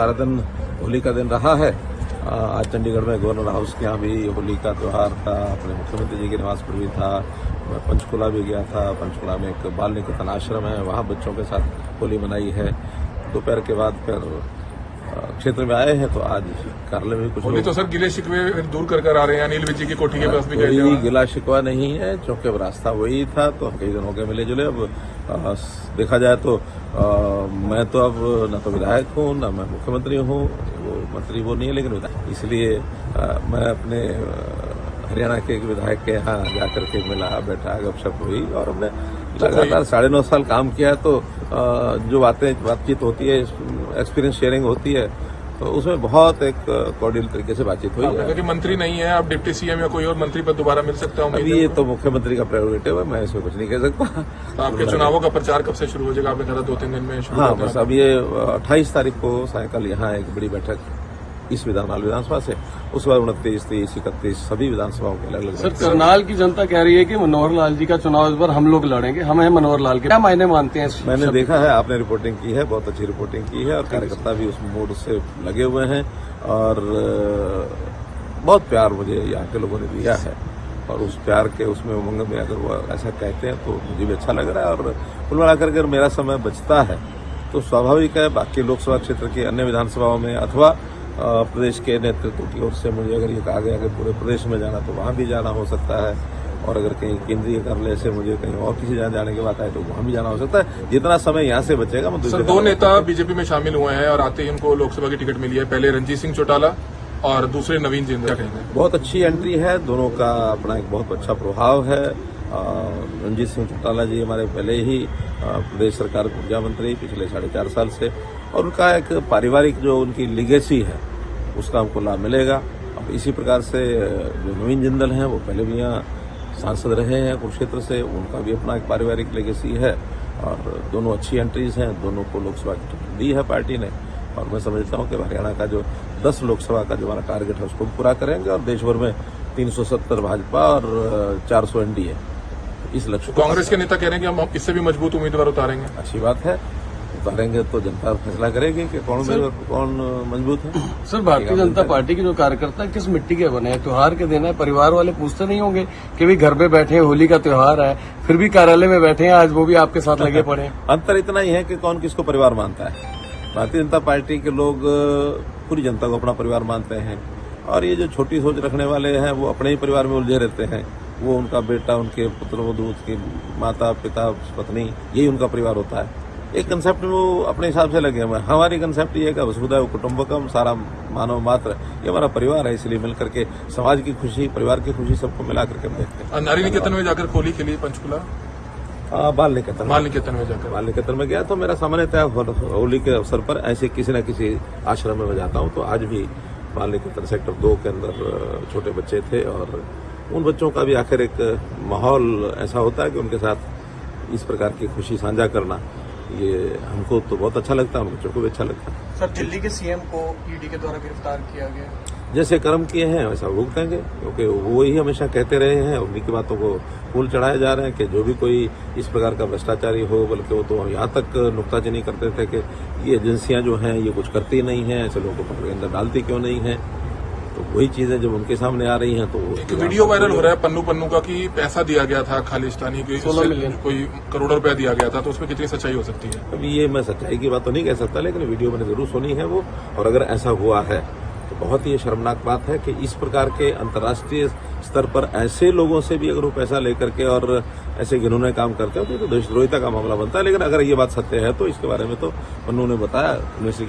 सारा दिन होली का दिन रहा है। आज चंडीगढ़ में गवर्नर हाउस के यहाँ भी होली का त्यौहार था, अपने मुख्यमंत्री जी के निवास पर भी था। मैं पंचकुला भी गया था। पंचकुला में एक बाल निकेतन आश्रम है, वहाँ बच्चों के साथ होली मनाई है। दोपहर के बाद फिर क्षेत्र में आए हैं, तो आज कार्यालय में भी कुछ होली तो सर गिले शिकवे दूर कर आ रहे हैं। अनिल विजय की कोठी के पास भी गए थे। गिला शिकवा नहीं है, क्योंकि अब रास्ता वही था, तो हम कई दिन हो गए मिले जुले। अब देखा जाए तो मैं तो अब न तो विधायक हूँ, न मैं मुख्यमंत्री हूँ। वो मंत्री वो नहीं है, लेकिन विधायक, इसलिए मैं अपने हरियाणा के एक विधायक के यहाँ जाकर के मिला, बैठा, गपशप हुई और हमने लगातार 9.5 साल काम किया। तो जो बातचीत होती है, एक्सपीरियंस शेयरिंग होती है, तो उसमें बहुत एक कॉर्डियल तरीके से बातचीत हुई है। क्योंकि मंत्री नहीं है, आप डिप्टी सीएम या कोई और मंत्री पद दोबारा मिल सकता हूँ। अभी ये तो मुख्यमंत्री का प्रेरोगेटिव है, मैं इसमें कुछ नहीं कह सकता। तो आपके चुनावों का प्रचार कब से शुरू हो जाएगा? आपने कहा 2-3 दिन में शुरू। हाँ, बस अब ये 28 तारीख को सायंकाल यहाँ एक बड़ी बैठक इस विधानसभा से, उसके बाद 29, 30, 31 सभी विधानसभाओं के अलग अलग। सर, करनाल की जनता कह रही है कि मनोहर लाल जी का चुनाव इस बार हम लोग लड़ेंगे, हम हैं मनोहर लाल के, क्या मायने मानते हैं? मैंने देखा है, आपने रिपोर्टिंग की है, बहुत अच्छी रिपोर्टिंग की है, और कार्यकर्ता भी उस मोड से लगे हुए हैं, और बहुत प्यार मुझे यहाँ के लोगों ने दिया है, और उस प्यार के उसमें उमंग में अगर वो ऐसा कहते हैं तो मुझे भी अच्छा लग रहा है। और कुल मिलाकर अगर मेरा समय बचता है तो स्वाभाविक है बाकी लोकसभा क्षेत्र की अन्य विधानसभाओं में अथवा प्रदेश के नेतृत्व की ओर से मुझे अगर ये कहा गया कि पूरे प्रदेश में जाना, तो वहाँ भी जाना हो सकता है। और अगर कहीं केंद्रीय कार्यालय से मुझे कहीं और किसी जगह जाने की बात आए तो वहाँ भी जाना हो सकता है। जितना समय यहाँ से बचेगा मैं सर, 2 नेता बीजेपी में शामिल हुए हैं और आते ही उनको लोकसभा की टिकट मिली है। पहले रणजीत सिंह चौटाला और दूसरे नवीन जिंदा। बहुत अच्छी एंट्री है, दोनों का अपना एक बहुत अच्छा प्रभाव है। रणजीत सिंह चौटाला जी हमारे पहले ही प्रदेश सरकार के ऊर्जा मंत्री पिछले 4.5 साल से, और उनका एक पारिवारिक जो उनकी लिगेसी है उसका हमको लाभ मिलेगा। अब इसी प्रकार से जो नवीन जिंदल हैं, वो पहले भी यहाँ सांसद रहे हैं कुरुक्षेत्र से, उनका भी अपना एक पारिवारिक लेगेसी है, और दोनों अच्छी एंट्रीज हैं। दोनों को लोकसभा की टिकट दी है पार्टी ने, और मैं समझता हूँ कि हरियाणा का जो 10 लोकसभा का जो हमारा टारगेट है उसको पूरा करेंगे, और देश भर में 370 भाजपा और 400 एनडीए, इस लक्ष्य। कांग्रेस के नेता कह रहे हैं कि हम इससे भी मजबूत उम्मीदवार उतारेंगे। अच्छी बात है, उतारेंगे तो जनता फैसला करेगी कि कौन मजबूत है। सर, भारतीय जनता पार्टी के जो कार्यकर्ता किस मिट्टी के बने हैं? त्योहार के दिन है, परिवार वाले पूछते नहीं होंगे कि भी घर पे बैठे हैं, होली का त्योहार है, फिर भी कार्यालय में बैठे हैं, आज वो भी आपके साथ लगे पड़े हैं। अंतर इतना ही है कि कौन किसको परिवार मानता है। भारतीय जनता पार्टी के लोग पूरी जनता को अपना परिवार मानते हैं, और ये जो छोटी सोच रखने वाले हैं वो अपने ही परिवार में उलझे रहते हैं। वो उनका बेटा, उनके पुत्र वधू, उसके माता पिता, पत्नी, यही उनका परिवार होता है। एक कंसेप्ट में वो अपने हिसाब से लगे हुए हैं। हमारी कंसेप्ट ये है कि वसुधैव कुटुंबकम, सारा मानव मात्र, ये हमारा परिवार है। इसलिए मिलकर के समाज की खुशी, परिवार की खुशी सबको मिला करके हम देखते हैं। नारी निकेतन में जाकर होली के लिए पंचकुला बाल निकेतन में जाकर गया, तो मेरा सामान्यतः होली के अवसर पर ऐसे किसी न किसी आश्रम में जाता हूँ। तो आज भी बाल निकेतन सेक्टर 2 के अंदर छोटे बच्चे थे, और उन बच्चों का भी आखिर एक माहौल ऐसा होता है कि उनके साथ इस प्रकार की खुशी साझा करना, ये हमको तो बहुत अच्छा लगता है, उन बच्चों को भी अच्छा लगता है। सर, दिल्ली के सीएम को ईडी के द्वारा गिरफ्तार किया गया। जैसे कर्म किए हैं वैसा भुगतेंगे, क्योंकि वो ही हमेशा कहते रहे हैं, उन्हीं की बातों को फूल चढ़ाए जा रहे हैं कि जो भी कोई इस प्रकार का भ्रष्टाचारी हो, बल्कि वो तो यहाँ तक नुक्ताचीनी करते थे कि ये एजेंसियां जो हैं ये कुछ करती नहीं हैं, ऐसे लोगों को पकड़ के अंदर डालती क्यों नहीं है। तो वही चीजें जब उनके सामने आ रही हैं तो एक वीडियो वायरल हो रहा है पन्नू का कि पैसा दिया गया था खालिस्तानी, 16 मिलियन कोई करोड़ रुपया दिया गया था, तो उसमें कितनी सच्चाई हो सकती है? अभी ये मैं सच्चाई की बात तो नहीं कह सकता, लेकिन वीडियो मैंने जरूर सुनी है वो, और अगर ऐसा हुआ है तो बहुत ही शर्मनाक बात है कि इस प्रकार के अंतर्राष्ट्रीय स्तर पर ऐसे लोगों से भी अगर वो पैसा लेकर के और ऐसे घिनौने काम करते हो तो देशद्रोहिता का मामला बनता है। लेकिन अगर ये बात सत्य है तो इसके बारे में तो पन्नू ने बताया, उनमें से